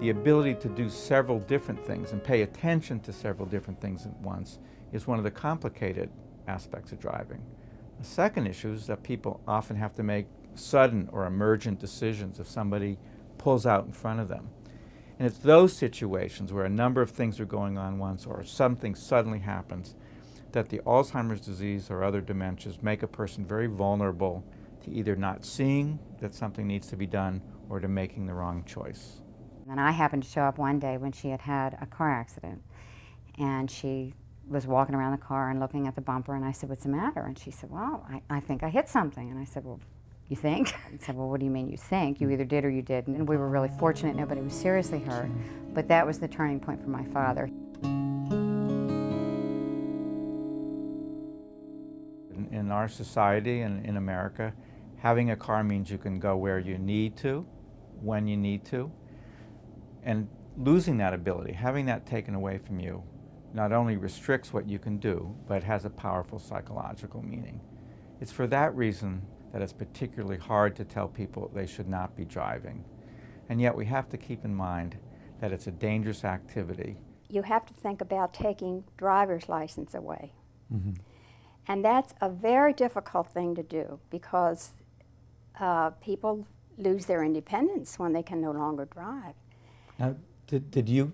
The ability to do several different things and pay attention to several different things at once is one of the complicated aspects of driving. The second issue is that people often have to make sudden or emergent decisions if somebody pulls out in front of them. And it's those situations where a number of things are going on once or something suddenly happens that the Alzheimer's disease or other dementias make a person very vulnerable to either not seeing that something needs to be done or to making the wrong choice. And I happened to show up one day when she had had a car accident, and she was walking around the car and looking at the bumper, and I said, "What's the matter?" And she said, "Well, I think I hit something." And I said, "Well, you think?" I said, "Well, what do you mean you think? You either did or you didn't." And we were really fortunate nobody was seriously hurt, but that was the turning point for my father. In our society and in America, having a car means you can go where you need to, when you need to. And losing that ability, having that taken away from you, not only restricts what you can do, but has a powerful psychological meaning. It's for that reason that it's particularly hard to tell people they should not be driving. And yet we have to keep in mind that it's a dangerous activity. You have to think about taking driver's license away. Mm-hmm. And that's a very difficult thing to do because people lose their independence when they can no longer drive. Now, did you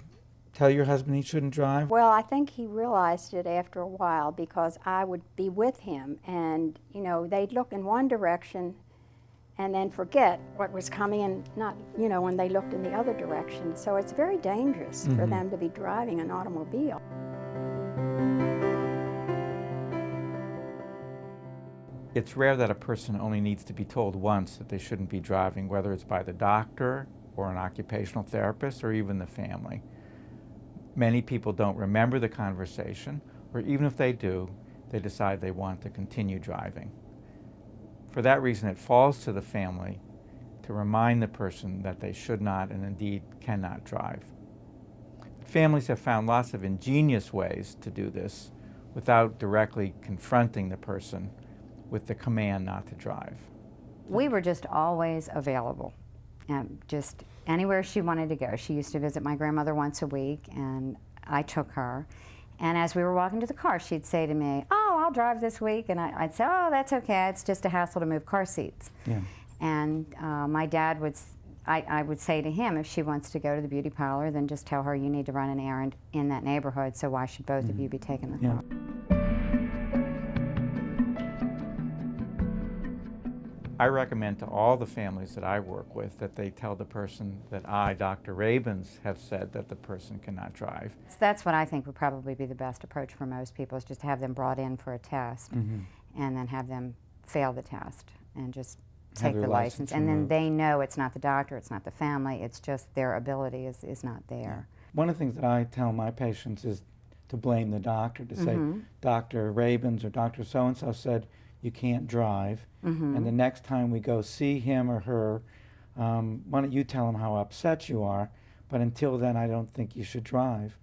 tell your husband he shouldn't drive? Well, I think he realized it after a while because I would be with him and, you know, they'd look in one direction and then forget what was coming and not, you know, when they looked in the other direction. So it's very dangerous for them to be driving an automobile. It's rare that a person only needs to be told once that they shouldn't be driving, whether it's by the doctor or an occupational therapist or even the family. Many people don't remember the conversation, or even if they do, they decide they want to continue driving. For that reason, it falls to the family to remind the person that they should not and indeed cannot drive. Families have found lots of ingenious ways to do this without directly confronting the person with the command not to drive. We were just always available, just anywhere she wanted to go. She used to visit my grandmother once a week, and I took her. And as we were walking to the car, she'd say to me, "Oh, I'll drive this week." And I'd say, "Oh, that's okay. It's just a hassle to move car seats." Yeah. And my dad would, I would say to him, if she wants to go to the beauty parlor, then just tell her you need to run an errand in that neighborhood, so why should both of you be taking the car? I recommend to all the families that I work with that they tell the person that I, Dr. Rabins, have said that the person cannot drive. So that's what I think would probably be the best approach for most people, is just to have them brought in for a test and then have them fail the test and just take the license. And then they know it's not the doctor, it's not the family, it's just their ability is not there. One of the things that I tell my patients is to blame the doctor, to say, Dr. Rabins or Dr. So-and-so said you can't drive, and the next time we go see him or her, why don't you tell him how upset you are, but until then I don't think you should drive.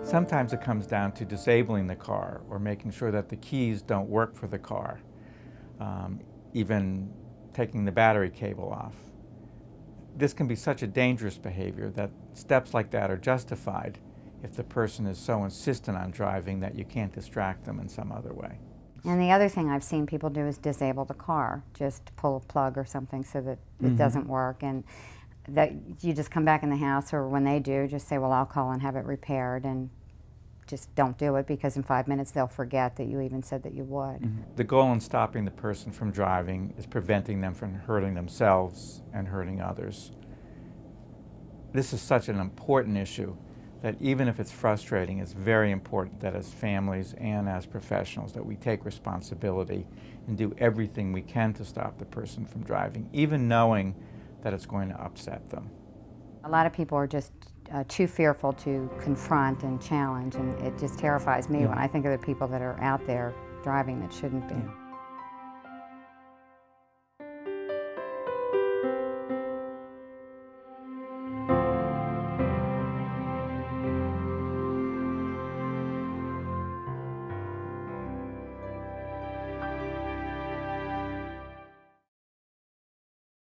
Sometimes it comes down to disabling the car or making sure that the keys don't work for the car, even taking the battery cable off. This can be such a dangerous behavior that steps like that are justified if the person is so insistent on driving that you can't distract them in some other way. And the other thing I've seen people do is disable the car, just pull a plug or something so that it doesn't work, and that you just come back in the house, or when they do, just say, well, I'll call and have it repaired, and just don't do it, because in 5 minutes they'll forget that you even said that you would. The goal in stopping the person from driving is preventing them from hurting themselves and hurting others. This is such an important issue that even if it's frustrating, it's very important that as families and as professionals that we take responsibility and do everything we can to stop the person from driving, even knowing that it's going to upset them. A lot of people are just too fearful to confront and challenge, and it just terrifies me when I think of the people that are out there driving that shouldn't be.